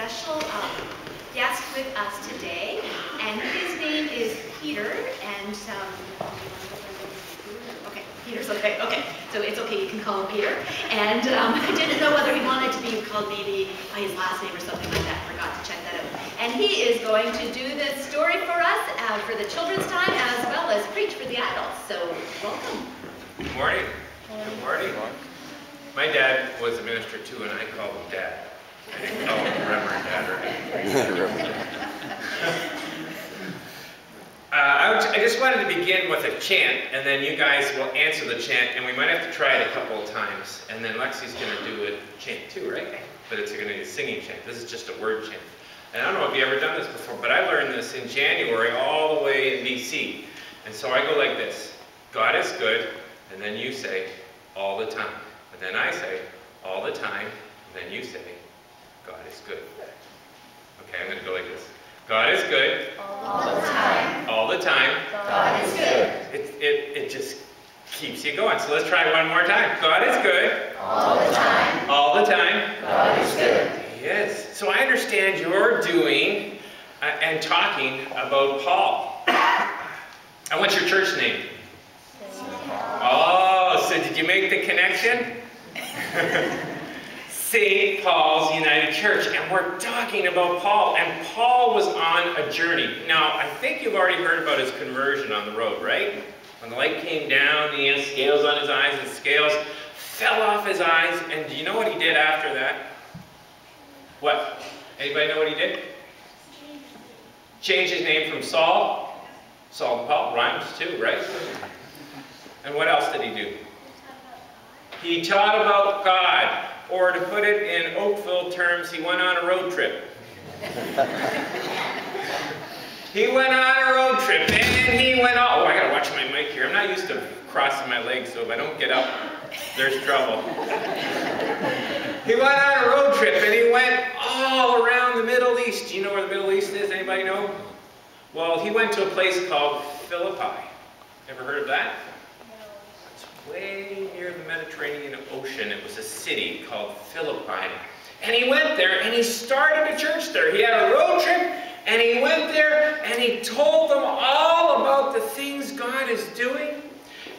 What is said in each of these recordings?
special guest with us today, and his name is Peter, and okay, Peter's okay, so it's okay, you can call him Peter, and I didn't know whether he wanted to be called maybe by his last name or something like that, forgot to check that out, and he is going to do this story for us for the children's time as well as preach for the adults, so welcome. Good morning. Good morning. My dad was a minister too, and I called him Dad. I didn't call him Reverend Dad or anything. I just wanted to begin with a chant, and then you guys will answer the chant, and we might have to try it a couple of times, and then Lexi's going to do a chant too, right? But it's going to be a singing chant. This is just a word chant. And I don't know if you've ever done this before, but I learned this in January all the way in BC. And so I go like this. God is good, and then you say, all the time. And then I say, all the time, and then you say, God is good. Okay, I'm going to go like this. God is good. All the time. All the time. God is good. It just keeps you going. So let's try one more time. God is good. All the time. All the time. God is good. Yes. So I understand you're doing and talking about Paul. And what's your church name? Oh, so did you make the connection? St. Paul's United Church, and we're talking about Paul, and Paul was on a journey. Now, I think you've already heard about his conversion on the road, right? When the light came down, he had scales on his eyes, and scales fell off his eyes, and do you know what he did after that? What? Anybody know what he did? Changed his name from Saul. Saul to Paul, rhymes too, right? And what else did he do? He taught about God, or to put it in Oakville terms, he went on a road trip. He went on a road trip, and he went all, oh, I gotta watch my mic here. I'm not used to crossing my legs, so if I don't get up, there's trouble. He went on a road trip, and he went all around the Middle East. Do you know where the Middle East is? Anybody know? Well, he went to a place called Philippi. Ever heard of that? Way near the Mediterranean Ocean. It was a city called Philippi. And he went there and he started a church there. He had a road trip and he went there and he told them all about the things God is doing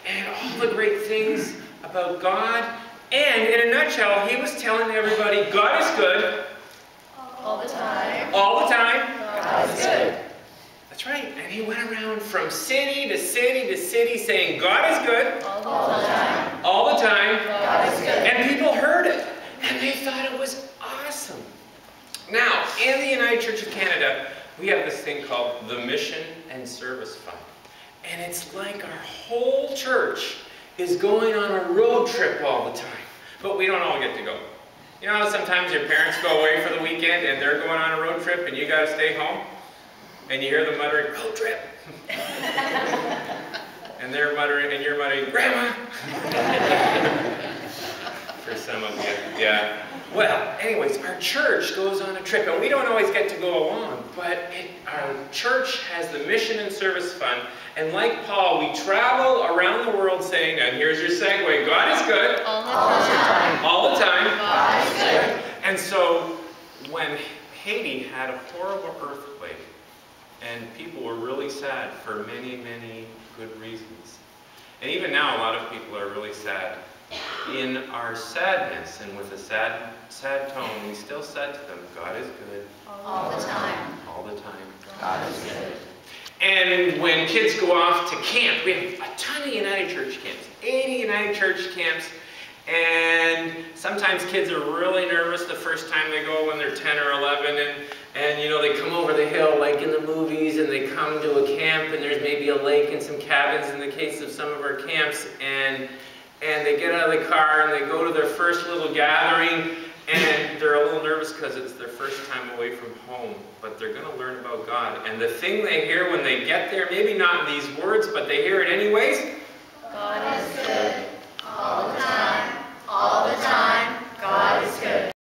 and all the great things about God. And in a nutshell, he was telling everybody, God is good. All the time. All the time. God is good. That's right. And he went around from city to city to city saying, God is good. All the time. All the time. God is good. And people heard it. And they thought it was awesome. Now, in the United Church of Canada, we have this thing called the Mission and Service Fund. And it's like our whole church is going on a road trip all the time. But we don't all get to go. You know, sometimes your parents go away for the weekend and they're going on a road trip and you got to stay home. And you hear them muttering, road trip. And they're muttering, and you're muttering, Grandma. For some of you, yeah. Well, anyways, our church goes on a trip, and we don't always get to go along, but our church has the Mission and Service Fund, and like Paul, we travel around the world saying, and here's your segue, God is good. All the time. All the time. God is good. And so, when Haiti had a horrible earthquake, and people were really sad for many, many good reasons. And even now, a lot of people are really sad. In our sadness, and with a sad tone, we still said to them, God is good. All the time. All the time. God is good. And when kids go off to camp, we have a ton of United Church camps, 80 United Church camps, and sometimes kids are really nervous the first time they go when they're 10 or 11, and you know, they come over the hill like in the movies, and they come to a camp, and there's maybe a lake and some cabins in the case of some of our camps, and they get out of the car and they go to their first little gathering, and they're a little nervous because it's their first time away from home, but they're going to learn about God. And the thing they hear when they get there, maybe not in these words, but they hear it anyways. God is good.